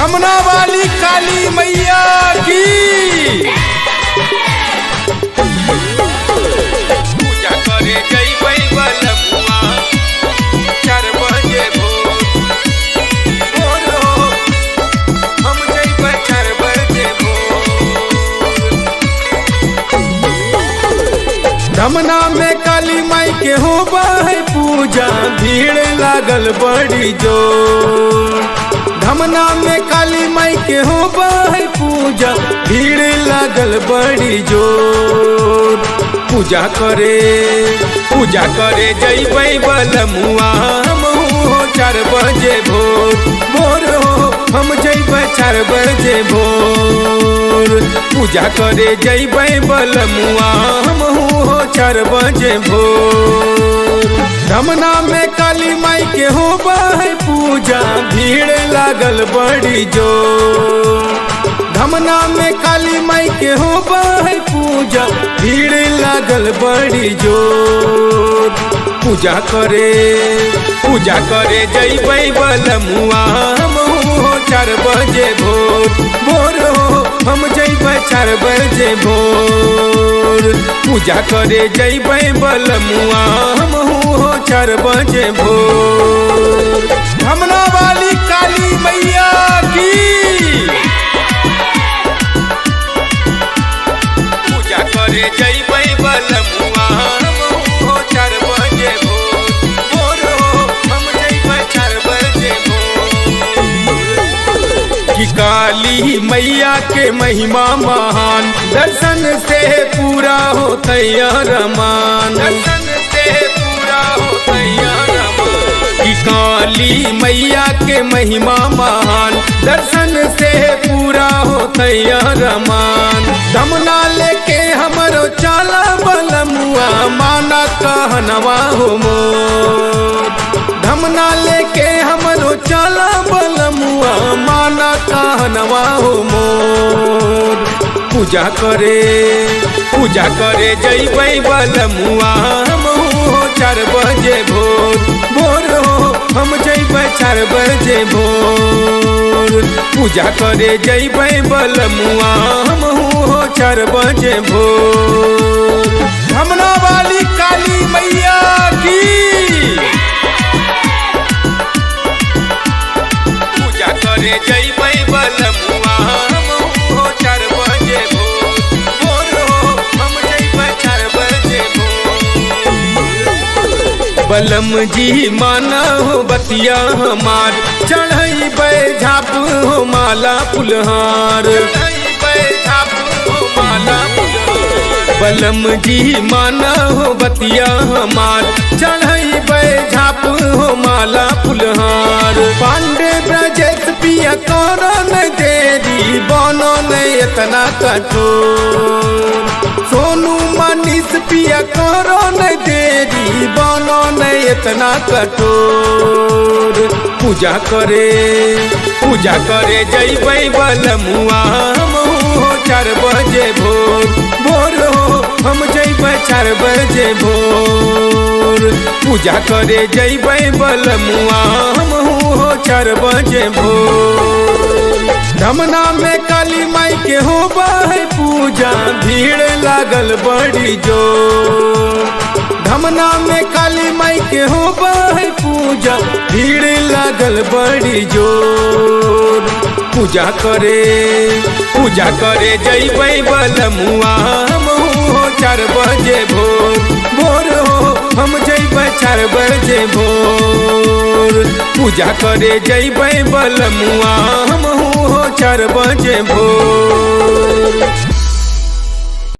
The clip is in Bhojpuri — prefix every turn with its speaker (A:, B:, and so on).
A: धमना वाली काली मैया की
B: पूजा करे जइबै बलमुआ 4 बजे भोर हो हम जइबै 4 बजे भोर।
A: धमना में काली माई के होबा है पूजा, भीड़ लागल बड़ी जोर। धमना में काली माई के होबा है पूजा, भीड़ लागल बड़ी जोर। पूजा करे जइबै बलमुआ हमहू 4 बजे भोर हो हम जइबै 4 बजे भोर। पूजा करे जइबै बलमुआ हमहू 4 बजे भोर। धमना में काली माई के होबा है पूजा, भीड़ लागल बड़ी जोर। धमना में काली माई के होबा है पूजा, भीड़ लागल बड़ी जोर। पूजा करे जइबै बलमुआ हमहू 4 बजे भोर हो हम जइबै 4 बजे भोर। पूजा करे जइबै बलमुआ हमहू 4 बजे भोर। धमना वाली काली मैया की
B: पूजा करे जइबै बलमुआ हमहू 4 बजे भोर हो हम जइबै 4 बजे भोर।
A: कि काली मैया के महिमा महान, दर्शन से पूरा होता रमान।
B: दर्शन से पूरा होता रमान।
A: कि काली मैया के महिमा महान, दर्शन से पूरा होता रमान। धमना लेके हमरो चला बलमुआ, माना कहनवा हो मोर। धमना लेके हमरो चला बलमुआ, माना कहनवा हो मोर। पूजा करे जइबै बलमुआ हमहू 4 बजे भोर हो हम जइबै 4 बजे भोर। पूजा करे जइबै बलमुआ हमहू 4 बजे भोर। धमना वाली काली मैया की
B: पूजा करे जइबै बलमुआ हमहू 4 बजे भोर हो हम जइबै 4 बजे भोर।
A: बलम जी माना हो बतिया हमार, चढ़ैबै झाप हो माला फुलहार।
B: जइबै झाप हो माला फुलहार।
A: बलम जी माना हो बतिया हमार, चढ़ैबै झाप हो माला फुलहार। पांडे ब्रजेश पिया करो न देरी, बनो न इतना कठोर। सोनू मनीष पिया करो न देरी, बनो न इतना कठोर। पूजा करे जइबै बलमुआ हमहू 4 बजे भोर हो हम जइबै 4 बजे भोर। पूजा करे जइबै बलमुआ हमहू 4 बजे भोर। धमना में काली माई के होबा है पूजा, भीड़ लागल बड़ी जोर। धमना में काली माई के होबा है पूजा, भीड़ लागल बड़ी जोर। पूजा करे जइबै बलमुआ हमहू 4 बजे भोर हो हम जइबै 4 बजे भोर। पूजा करे जइबै बलमुआ हमहू 4 बजे भोर।